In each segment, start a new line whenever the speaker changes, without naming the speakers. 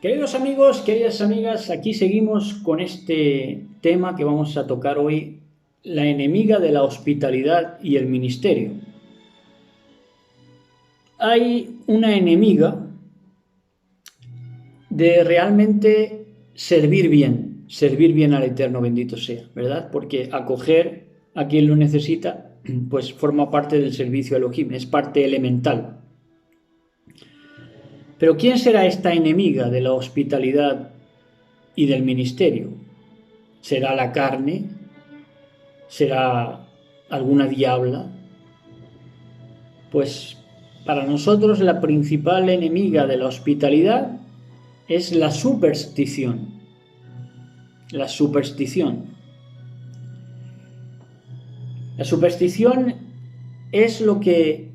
Queridos amigos, queridas amigas, aquí seguimos con este tema que vamos a tocar hoy, la enemiga de la hospitalidad y el ministerio. Hay una enemiga de realmente servir bien al Eterno, bendito sea, ¿verdad? Porque acoger a quien lo necesita, pues forma parte del servicio a Elohim, es parte elemental. Pero ¿quién será esta enemiga de la hospitalidad y del ministerio? ¿Será la carne? ¿Será alguna diabla? Pues para nosotros la principal enemiga de la hospitalidad es la superstición. La superstición. La superstición es lo que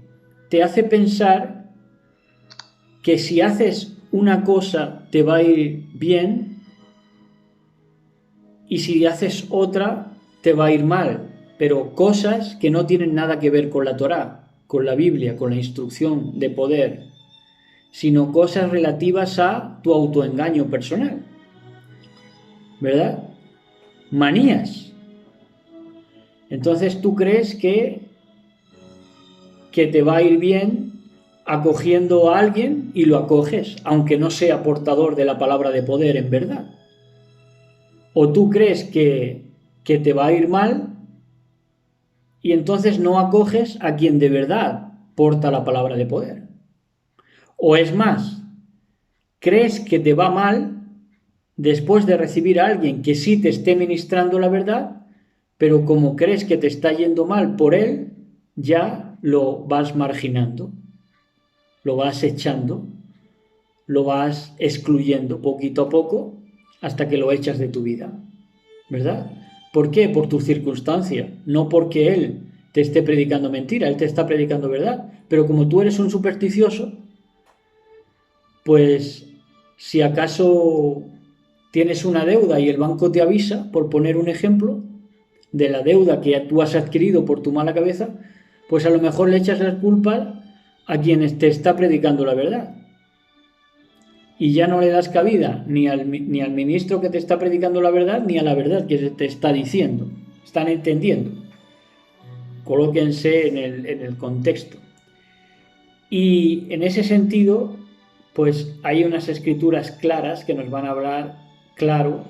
te hace pensar que si haces una cosa te va a ir bien y si haces otra te va a ir mal, pero cosas que no tienen nada que ver con la Torá, con la Biblia, con la instrucción de poder, sino cosas relativas a tu autoengaño personal, ¿verdad? Manías. Entonces tú crees que te va a ir bien acogiendo a alguien y lo acoges, aunque no sea portador de la palabra de poder en verdad. O tú crees que te va a ir mal y entonces no acoges a quien de verdad porta la palabra de poder. O es más, crees que te va mal después de recibir a alguien que sí te esté ministrando la verdad, pero como crees que te está yendo mal por él, ya lo vas marginando, lo vas echando, lo vas excluyendo poquito a poco hasta que lo echas de tu vida, ¿verdad? ¿Por qué? Por tu circunstancia, no porque él te esté predicando mentira, él te está predicando verdad, pero como tú eres un supersticioso, pues si acaso tienes una deuda y el banco te avisa, por poner un ejemplo, de la deuda que tú has adquirido por tu mala cabeza, pues a lo mejor le echas las culpas a quien te está predicando la verdad. Y ya no le das cabida ni al ministro que te está predicando la verdad, ni a la verdad que te está diciendo. Están entendiendo. Colóquense en el contexto. Y en ese sentido, pues hay unas escrituras claras que nos van a hablar claro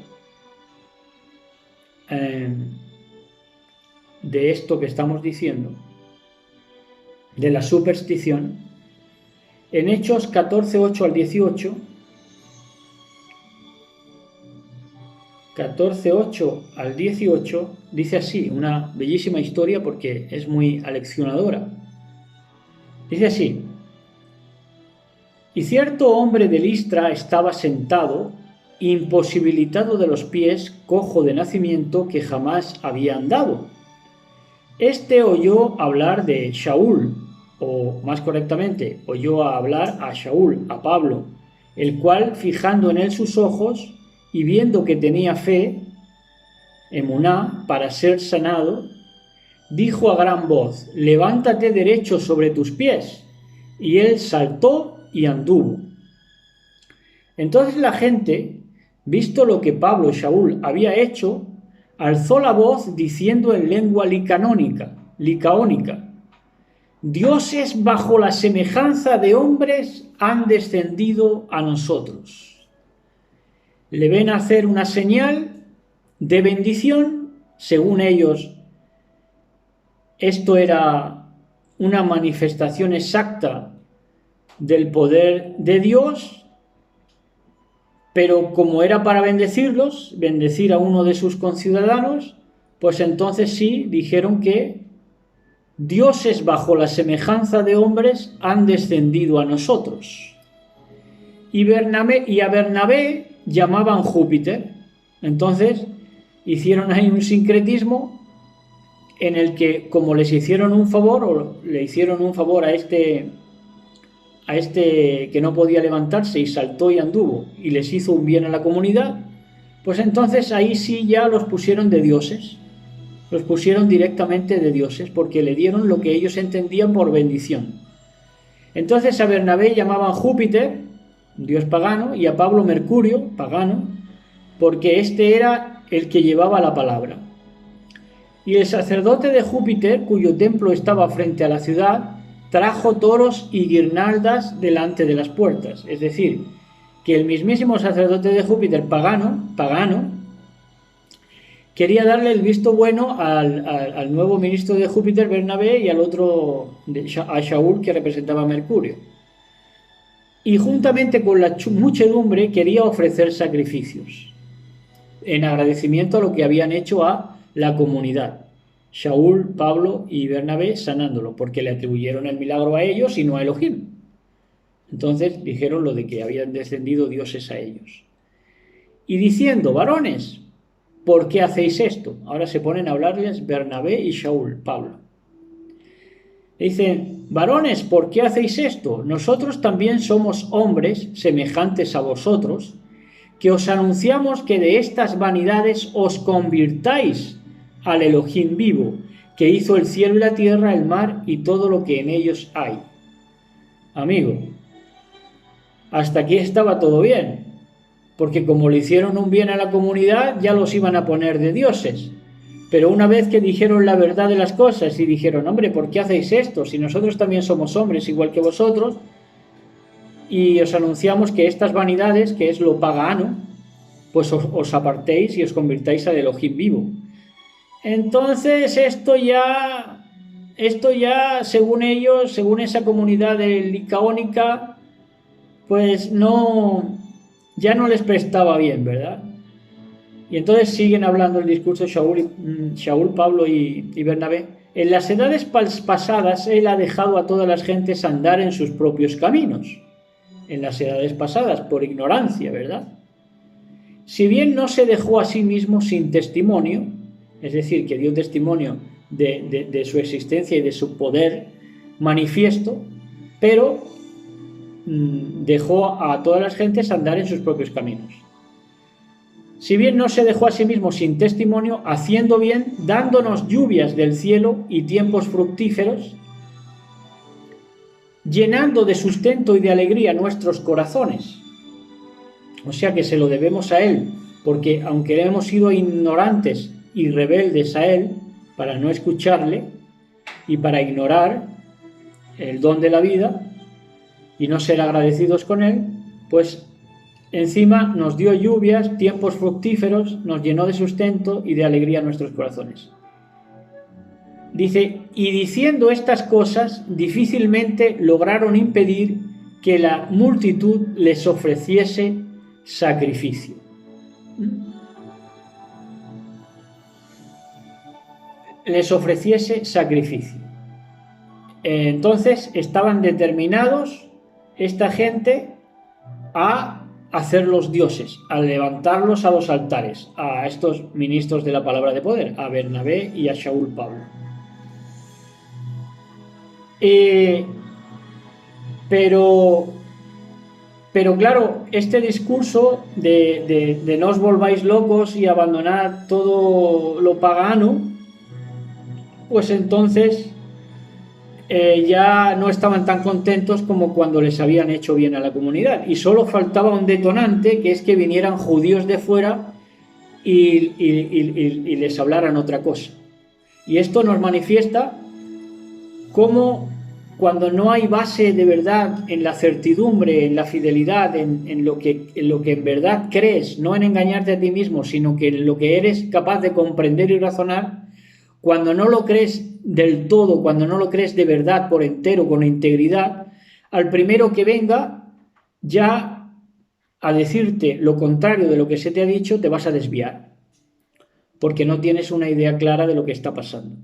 de esto que estamos diciendo, de la superstición. En Hechos 14, 8 al 18, 14, 8 al 18, dice así, una bellísima historia porque es muy aleccionadora. Dice así: y cierto hombre de Listra estaba sentado, imposibilitado de los pies, cojo de nacimiento, que jamás había andado. Este oyó hablar de Shaul, o más correctamente, oyó hablar a Shaul, a Pablo, el cual, fijando en él sus ojos y viendo que tenía fe, emuná, para ser sanado, dijo a gran voz: levántate derecho sobre tus pies. Y él saltó y anduvo. Entonces la gente, visto lo que Pablo y Shaul había hecho, alzó la voz diciendo en lengua licaónica: dioses bajo la semejanza de hombres han descendido a nosotros. Le ven hacer una señal de bendición, según ellos esto era una manifestación exacta del poder de Dios, pero como era para bendecirlos, bendecir a uno de sus conciudadanos, pues entonces sí dijeron que dioses bajo la semejanza de hombres han descendido a nosotros. Y a Bernabé llamaban Júpiter. Entonces hicieron ahí un sincretismo en el que, como les hicieron un favor, o le hicieron un favor a este que no podía levantarse y saltó y anduvo y les hizo un bien a la comunidad, pues entonces ahí sí ya los pusieron de dioses, los pusieron directamente de dioses, porque le dieron lo que ellos entendían por bendición. Entonces a Bernabé llamaban Júpiter, un dios pagano, y a Pablo Mercurio, pagano, porque este era el que llevaba la palabra. Y el sacerdote de Júpiter, cuyo templo estaba frente a la ciudad, trajo toros y guirnaldas delante de las puertas. Es decir, que el mismísimo sacerdote de Júpiter, pagano, quería darle el visto bueno al nuevo ministro de Júpiter, Bernabé, y al otro, a Shaul, que representaba a Mercurio. Y juntamente con la muchedumbre quería ofrecer sacrificios en agradecimiento a lo que habían hecho a la comunidad. Shaul, Pablo y Bernabé sanándolo, porque le atribuyeron el milagro a ellos y no a Elohim. Entonces dijeron lo de que habían descendido dioses a ellos. Y diciendo, varones, ¿por qué hacéis esto? Ahora se ponen a hablarles Bernabé y Shaul, Pablo. Dicen, varones, ¿por qué hacéis esto? Nosotros también somos hombres semejantes a vosotros, que os anunciamos que de estas vanidades os convirtáis al Elohim vivo, que hizo el cielo y la tierra, el mar y todo lo que en ellos hay. Amigo, hasta aquí estaba todo bien, porque como le hicieron un bien a la comunidad, ya los iban a poner de dioses. Pero una vez que dijeron la verdad de las cosas y dijeron, hombre, ¿por qué hacéis esto? Si nosotros también somos hombres igual que vosotros, y os anunciamos que estas vanidades, que es lo pagano, pues os apartéis y os convirtáis al Elohim vivo. Entonces esto ya, según ellos, según esa comunidad licaónica, pues ya no les prestaba bien, ¿verdad? Y entonces siguen hablando el discurso Shaul, Pablo y Bernabé. En las edades pasadas él ha dejado a todas las gentes andar en sus propios caminos. En las edades pasadas, por ignorancia, ¿verdad? Si bien no se dejó a sí mismo sin testimonio, es decir, que dio testimonio de su existencia y de su poder manifiesto, pero dejó a todas las gentes andar en sus propios caminos. Si bien no se dejó a sí mismo sin testimonio, haciendo bien, dándonos lluvias del cielo y tiempos fructíferos, llenando de sustento y de alegría nuestros corazones. O sea que se lo debemos a Él, porque aunque hemos sido ignorantes y rebeldes a Él, para no escucharle y para ignorar el don de la vida y no ser agradecidos con Él, pues encima nos dio lluvias, tiempos fructíferos, nos llenó de sustento y de alegría nuestros corazones. Dice, y diciendo estas cosas, difícilmente lograron impedir que la multitud les ofreciese sacrificio. Les ofreciese sacrificio. Entonces estaban determinados esta gente a hacerlos dioses, a levantarlos a los altares, a estos ministros de la palabra de poder, a Bernabé y a Shaul Pablo. Pero claro, este discurso de no os volváis locos y abandonad todo lo pagano, pues entonces ya no estaban tan contentos como cuando les habían hecho bien a la comunidad. Y solo faltaba un detonante, que es que vinieran judíos de fuera y les hablaran otra cosa. Y esto nos manifiesta cómo cuando no hay base de verdad en la certidumbre, en la fidelidad, en lo que en verdad crees, no en engañarte a ti mismo, sino que en lo que eres capaz de comprender y razonar, cuando no lo crees del todo, cuando no lo crees de verdad, por entero, con integridad, al primero que venga ya a decirte lo contrario de lo que se te ha dicho, te vas a desviar, porque no tienes una idea clara de lo que está pasando.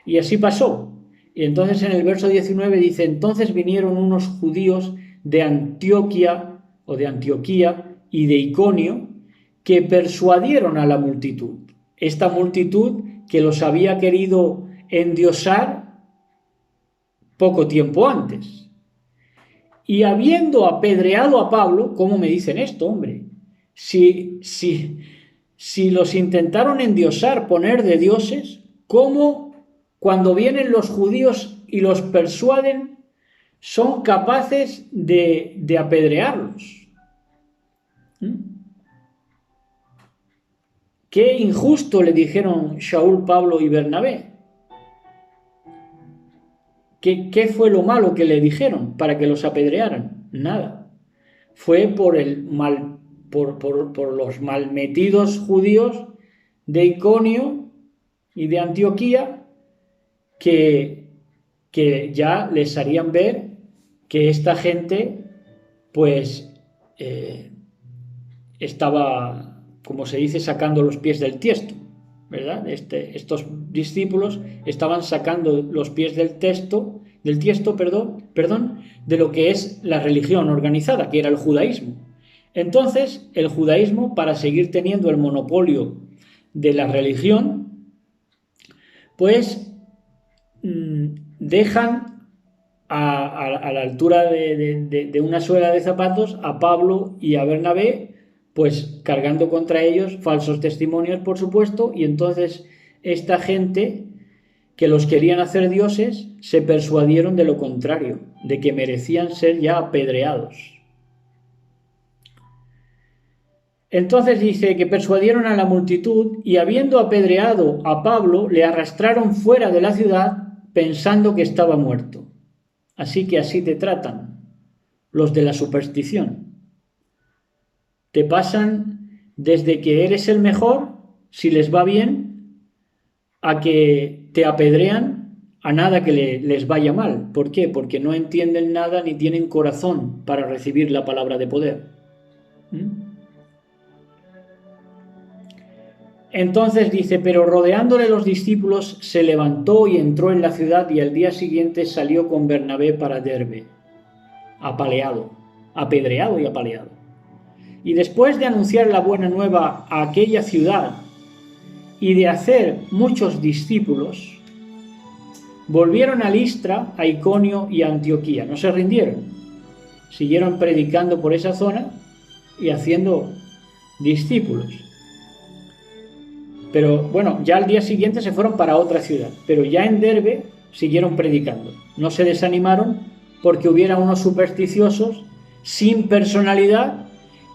Y así pasó. Y entonces en el verso 19 dice, entonces vinieron unos judíos de Antioquía y de Iconio, que persuadieron a la multitud. Esta multitud que los había querido endiosar poco tiempo antes. Y habiendo apedreado a Pablo, ¿cómo me dicen esto, hombre? Si los intentaron endiosar, poner de dioses, ¿cómo cuando vienen los judíos y los persuaden son capaces de apedrearlos? ¿Mm? Qué injusto le dijeron Shaul, Pablo y Bernabé. ¿Qué fue lo malo que le dijeron para que los apedrearan? Nada. Fue por los malmetidos judíos de Iconio y de Antioquía que ya les harían ver que esta gente pues estaba, como se dice, sacando los pies del tiesto, ¿verdad? Estos discípulos estaban sacando los pies del tiesto, de lo que es la religión organizada, que era el judaísmo. Entonces, el judaísmo, para seguir teniendo el monopolio de la religión, pues dejan a la altura de una suela de zapatos a Pablo y a Bernabé, pues cargando contra ellos falsos testimonios, por supuesto, y entonces esta gente que los querían hacer dioses se persuadieron de lo contrario, de que merecían ser ya apedreados. Entonces dice que persuadieron a la multitud y habiendo apedreado a Pablo, le arrastraron fuera de la ciudad pensando que estaba muerto. Así que así te tratan los de la superstición. Te pasan desde que eres el mejor, si les va bien, a que te apedrean a nada que les vaya mal. ¿Por qué? Porque no entienden nada ni tienen corazón para recibir la palabra de poder. Entonces dice, pero rodeándole los discípulos se levantó y entró en la ciudad y al día siguiente salió con Bernabé para Derbe, apaleado, apedreado y apaleado. Y después de anunciar la buena nueva a aquella ciudad y de hacer muchos discípulos, volvieron a Listra, a Iconio y a Antioquía. No se rindieron, siguieron predicando por esa zona y haciendo discípulos. Pero bueno, ya al día siguiente se fueron para otra ciudad, pero ya en Derbe siguieron predicando. No se desanimaron porque hubiera unos supersticiosos sin personalidad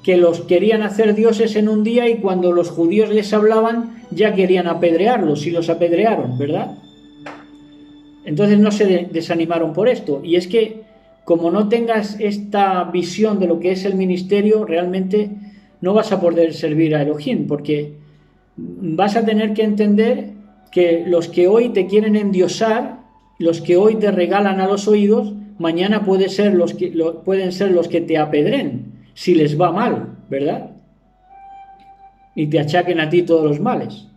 que los querían hacer dioses en un día y cuando los judíos les hablaban ya querían apedrearlos y los apedrearon, ¿verdad? Entonces no se desanimaron por esto. Y es que como no tengas esta visión de lo que es el ministerio, realmente no vas a poder servir a Elohim, porque vas a tener que entender que los que hoy te quieren endiosar, los que hoy te regalan a los oídos, mañana pueden ser los que te apedren, si les va mal, ¿verdad? Y te achaquen a ti todos los males.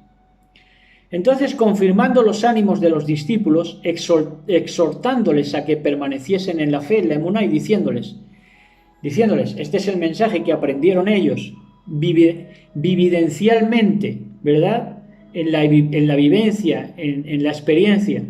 Entonces, confirmando los ánimos de los discípulos, exhortándoles a que permaneciesen en la fe, en la emuná, y diciéndoles, este es el mensaje que aprendieron ellos, vivencialmente, ¿verdad? En la vivencia, en la experiencia,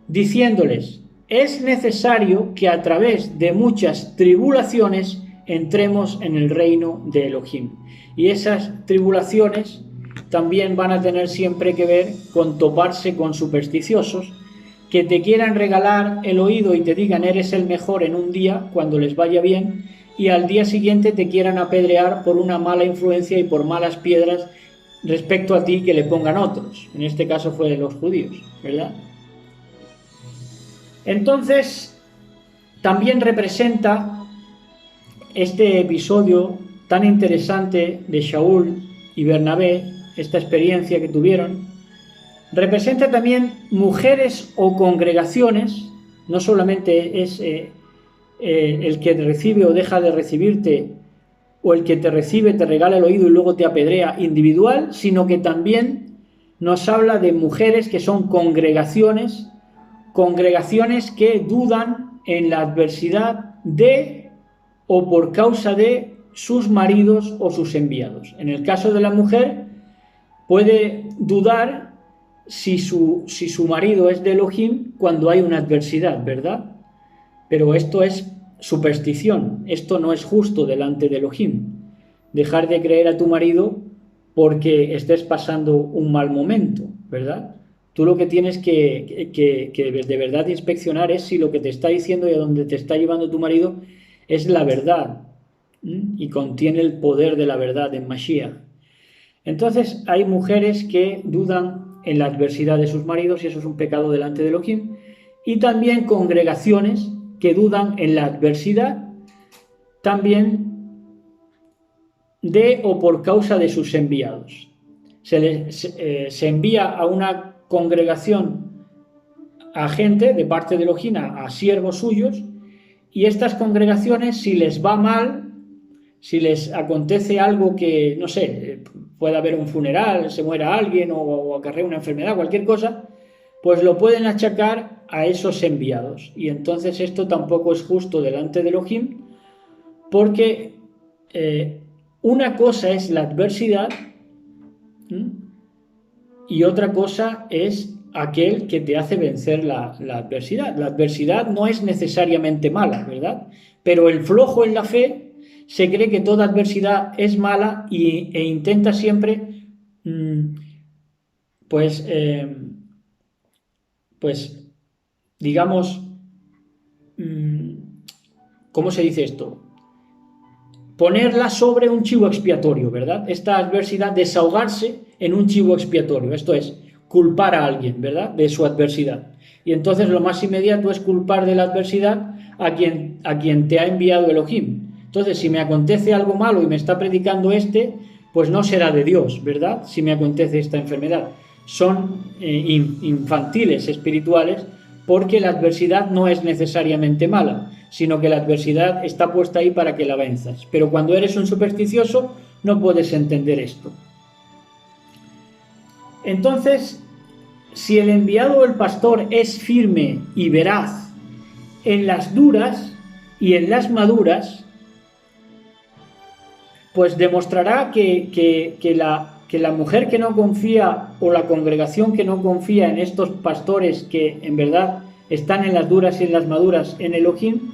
diciéndoles, es necesario que a través de muchas tribulaciones entremos en el reino de Elohim. Y esas tribulaciones también van a tener siempre que ver con toparse con supersticiosos que te quieran regalar el oído y te digan eres el mejor en un día cuando les vaya bien y al día siguiente te quieran apedrear por una mala influencia y por malas piedras respecto a ti que le pongan otros. En este caso fue de los judíos, ¿verdad? Entonces, también representa este episodio tan interesante de Shaul y Bernabé, esta experiencia que tuvieron, representa también mujeres o congregaciones, no solamente es el que te recibe o deja de recibirte, o el que te recibe, te regala el oído y luego te apedrea individual, sino que también nos habla de mujeres que son congregaciones que dudan en la adversidad de o por causa de sus maridos o sus enviados. En el caso de la mujer, puede dudar si su marido es de Elohim cuando hay una adversidad, ¿verdad? Pero esto es superstición, esto no es justo delante de Elohim. Dejar de creer a tu marido porque estés pasando un mal momento, ¿verdad? Tú lo que tienes que de verdad inspeccionar es si lo que te está diciendo y a donde te está llevando tu marido es la verdad, y contiene el poder de la verdad en Mashiach. Entonces hay mujeres que dudan en la adversidad de sus maridos y eso es un pecado delante de Elohim, y también congregaciones que dudan en la adversidad también de o por causa de sus enviados. Se envía a una congregación a gente de parte de Elohim, a siervos suyos, y estas congregaciones, si les va mal, si les acontece algo que, no sé, puede haber un funeral, se muera alguien o acarrea una enfermedad, cualquier cosa, pues lo pueden achacar a esos enviados. Y entonces esto tampoco es justo delante de Elohim, porque una cosa es la adversidad y otra cosa es aquel que te hace vencer la adversidad. La adversidad no es necesariamente mala, ¿verdad? Pero el flojo en la fe se cree que toda adversidad es mala e intenta siempre, pues digamos, ¿cómo se dice esto? Ponerla sobre un chivo expiatorio, ¿verdad? Esta adversidad, desahogarse en un chivo expiatorio, esto es, culpar a alguien, ¿verdad?, de su adversidad. Y entonces lo más inmediato es culpar de la adversidad a quien te ha enviado Elohim. Entonces, si me acontece algo malo y me está predicando pues no será de Dios, ¿verdad?, si me acontece esta enfermedad. Son infantiles espirituales, porque la adversidad no es necesariamente mala, sino que la adversidad está puesta ahí para que la venzas. Pero cuando eres un supersticioso no puedes entender esto. Entonces, si el enviado o el pastor es firme y veraz en las duras y en las maduras, pues demostrará que la mujer que no confía o la congregación que no confía en estos pastores que en verdad están en las duras y en las maduras en Elohim,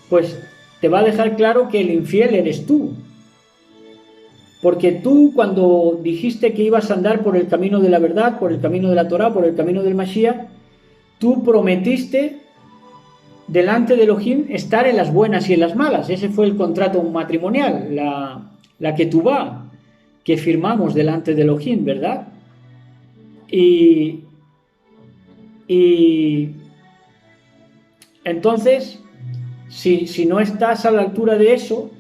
pues te va a dejar claro que el infiel eres tú. Porque tú, cuando dijiste que ibas a andar por el camino de la verdad, por el camino de la Torá, por el camino del Mashiach, tú prometiste delante de Elohim estar en las buenas y en las malas. Ese fue el contrato matrimonial, la ketubá que firmamos delante de Elohim, ¿verdad? Y entonces, si no estás a la altura de eso,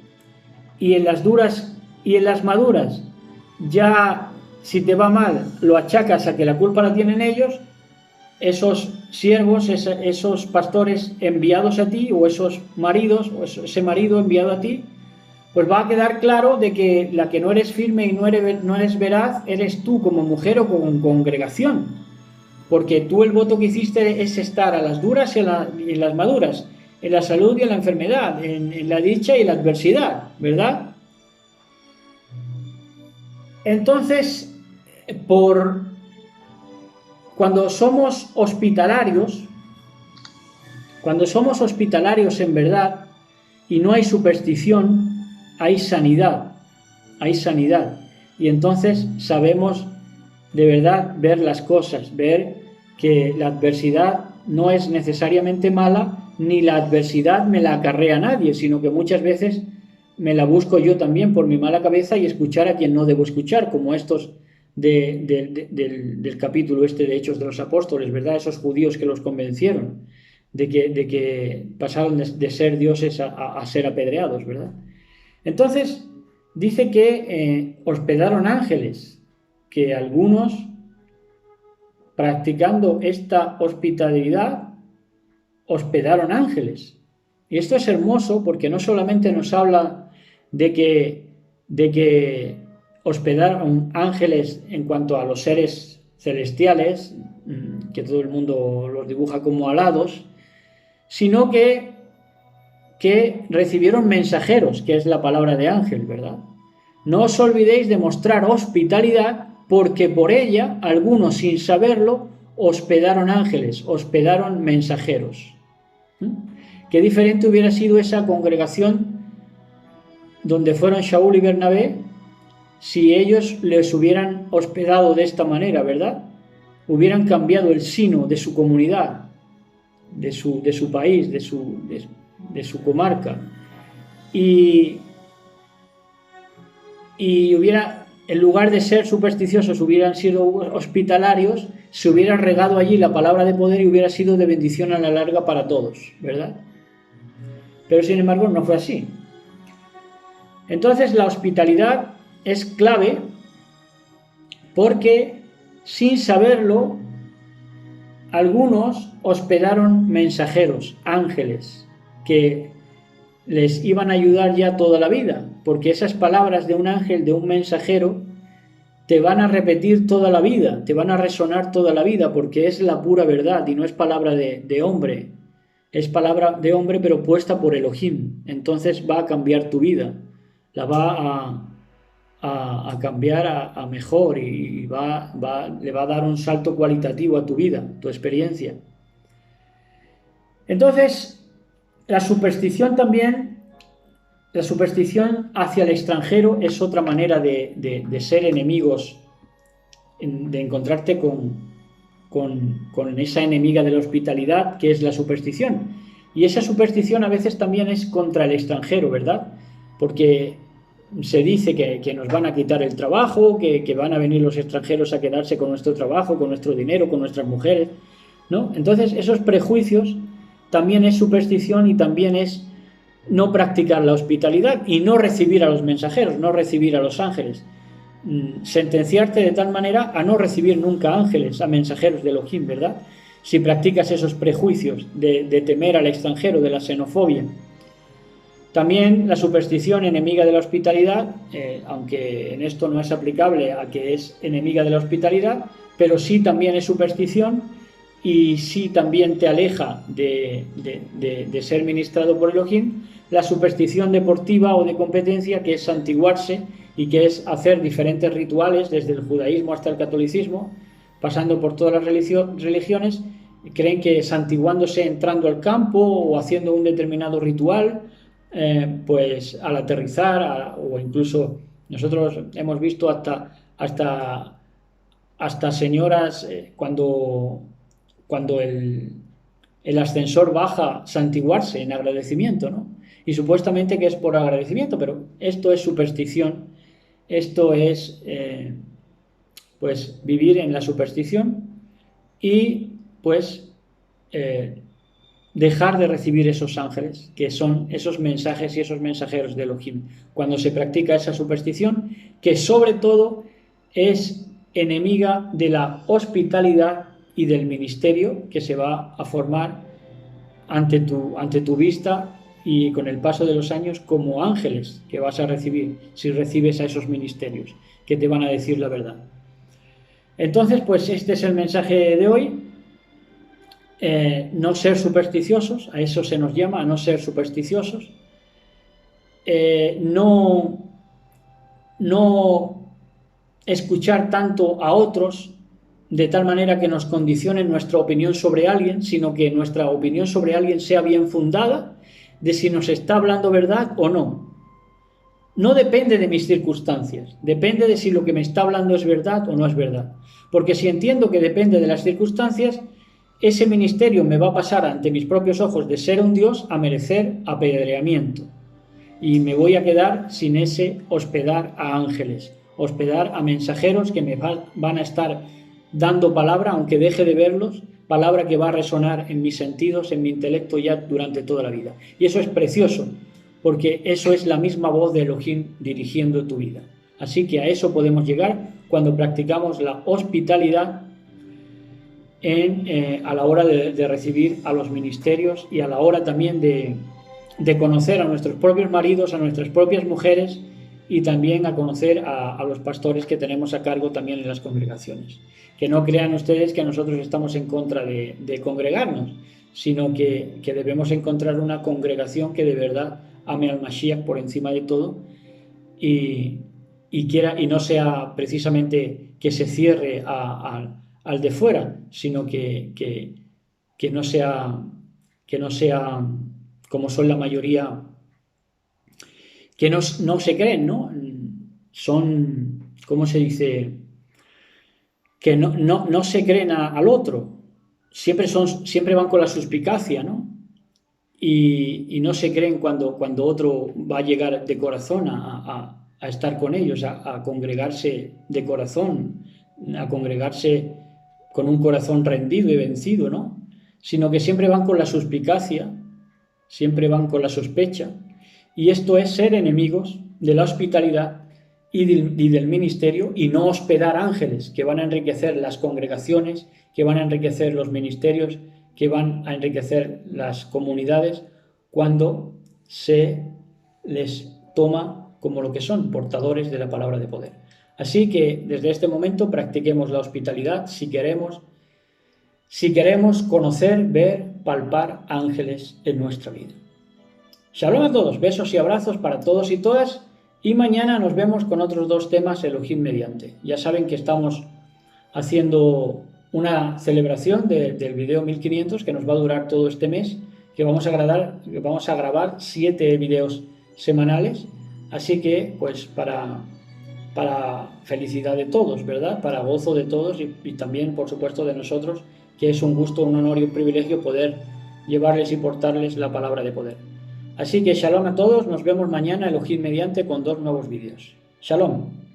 y en las duras y en las maduras, ya si te va mal, lo achacas a que la culpa la tienen ellos, esos siervos, esos pastores enviados a ti, o esos maridos, o ese marido enviado a ti, pues va a quedar claro de que la que no eres firme y no eres veraz, eres tú como mujer o como congregación. Porque tú el voto que hiciste es estar a las duras y en las maduras, en la salud y en la enfermedad, en la dicha y la adversidad, ¿verdad? Entonces, cuando somos hospitalarios en verdad y no hay superstición, hay sanidad. Y entonces sabemos de verdad ver las cosas, ver que la adversidad no es necesariamente mala, ni la adversidad me la acarrea nadie, sino que muchas veces me la busco yo también por mi mala cabeza y escuchar a quien no debo escuchar, como estos del capítulo de Hechos de los Apóstoles, ¿verdad? Esos judíos que los convencieron de que pasaron de ser dioses a ser apedreados, ¿verdad? Entonces, dice que hospedaron ángeles, que algunos, practicando esta hospitalidad, hospedaron ángeles. Y esto es hermoso porque no solamente nos habla de que hospedaron ángeles en cuanto a los seres celestiales, que todo el mundo los dibuja como alados, sino que recibieron mensajeros, que es la palabra de ángel, ¿verdad? No os olvidéis de mostrar hospitalidad, porque por ella algunos, sin saberlo, hospedaron ángeles, hospedaron mensajeros. Qué diferente hubiera sido esa congregación donde fueron Shaul y Bernabé si ellos les hubieran hospedado de esta manera, ¿verdad? Hubieran cambiado el sino de su comunidad, de su país, de su comarca. Y y en lugar de ser supersticiosos, hubieran sido hospitalarios, se hubiera regado allí la palabra de poder y hubiera sido de bendición a la larga para todos, ¿verdad? Pero sin embargo no fue así. Entonces la hospitalidad es clave porque sin saberlo algunos hospedaron mensajeros, ángeles, que les iban a ayudar ya toda la vida, porque esas palabras de un ángel, de un mensajero, te van a repetir toda la vida, te van a resonar toda la vida, porque es la pura verdad y no es palabra de hombre, es palabra de hombre pero puesta por Elohim. Entonces va a cambiar tu vida, la va a cambiar a mejor y le va a dar un salto cualitativo a tu vida, tu experiencia. Entonces, la superstición también, la superstición hacia el extranjero es otra manera de ser enemigos, de encontrarte con esa enemiga de la hospitalidad que es la superstición. Y esa superstición a veces también es contra el extranjero, ¿verdad? Porque se dice que nos van a quitar el trabajo, que van a venir los extranjeros a quedarse con nuestro trabajo, con nuestro dinero, con nuestras mujeres, ¿no? Entonces esos prejuicios también es superstición y también es no practicar la hospitalidad y no recibir a los mensajeros, no recibir a los ángeles. Sentenciarte de tal manera a no recibir nunca ángeles, a mensajeros de Elohim, ¿verdad? Si practicas esos prejuicios de temer al extranjero, de la xenofobia. También la superstición enemiga de la hospitalidad, aunque en esto no es aplicable a que es enemiga de la hospitalidad, pero sí también es superstición y sí también te aleja de ser ministrado por Elohim, la superstición deportiva o de competencia, que es santiguarse y que es hacer diferentes rituales desde el judaísmo hasta el catolicismo, pasando por todas las religiones, creen que santiguándose entrando al campo o haciendo un determinado ritual, pues al aterrizar, o incluso nosotros hemos visto hasta señoras cuando el ascensor baja, santiguarse en agradecimiento, ¿no? Y supuestamente que es por agradecimiento, pero esto es superstición, esto es pues vivir en la superstición y pues dejar de recibir esos ángeles, que son esos mensajes y esos mensajeros de Elohim, cuando se practica esa superstición, que sobre todo es enemiga de la hospitalidad y del ministerio que se va a formar ante tu vista y con el paso de los años como ángeles que vas a recibir si recibes a esos ministerios que te van a decir la verdad. Entonces, pues este es el mensaje de hoy. No ser supersticiosos, a eso se nos llama, a no ser supersticiosos. No escuchar tanto a otros de tal manera que nos condicione nuestra opinión sobre alguien, sino que nuestra opinión sobre alguien sea bien fundada, de si nos está hablando verdad o no. No depende de mis circunstancias, depende de si lo que me está hablando es verdad o no es verdad. Porque si entiendo que depende de las circunstancias, ese ministerio me va a pasar ante mis propios ojos de ser un Dios a merecer apedreamiento. Y me voy a quedar sin ese hospedar a ángeles, hospedar a mensajeros que me van a estar dando palabra, aunque deje de verlos, palabra que va a resonar en mis sentidos, en mi intelecto ya durante toda la vida. Y eso es precioso, porque eso es la misma voz de Elohim dirigiendo tu vida. Así que a eso podemos llegar cuando practicamos la hospitalidad a la hora de recibir a los ministerios y a la hora también de conocer a nuestros propios maridos, a nuestras propias mujeres y también a conocer a los pastores que tenemos a cargo también en las congregaciones. Que no crean ustedes que nosotros estamos en contra de congregarnos, sino que debemos encontrar una congregación que de verdad ame al Mashiach por encima de todo y no sea precisamente que se cierre al de fuera, sino que no sea como son la mayoría que no se creen, ¿no? Son, ¿cómo se dice? Que no se creen al otro. Siempre van con la suspicacia, ¿no? Y no se creen cuando otro va a llegar de corazón a a estar con ellos, a congregarse de corazón, a congregarse con un corazón rendido y vencido, ¿no? Sino que siempre van con la suspicacia, siempre van con la sospecha, y esto es ser enemigos de la hospitalidad y del ministerio, y no hospedar ángeles que van a enriquecer las congregaciones, que van a enriquecer los ministerios, que van a enriquecer las comunidades, cuando se les toma como lo que son, portadores de la palabra de poder. Así que desde este momento practiquemos la hospitalidad si queremos conocer, ver, palpar ángeles en nuestra vida. Shalom a todos, besos y abrazos para todos y todas, y mañana nos vemos con otros 2 temas, Elohim mediante. Ya saben que estamos haciendo una celebración del video 1500 que nos va a durar todo este mes, que vamos a grabar 7 videos semanales, así que pues para felicidad de todos, ¿verdad? Para gozo de todos y también, por supuesto, de nosotros, que es un gusto, un honor y un privilegio poder llevarles y portarles la palabra de poder. Así que shalom a todos, nos vemos mañana, Elohim mediante, con 2 nuevos vídeos. Shalom.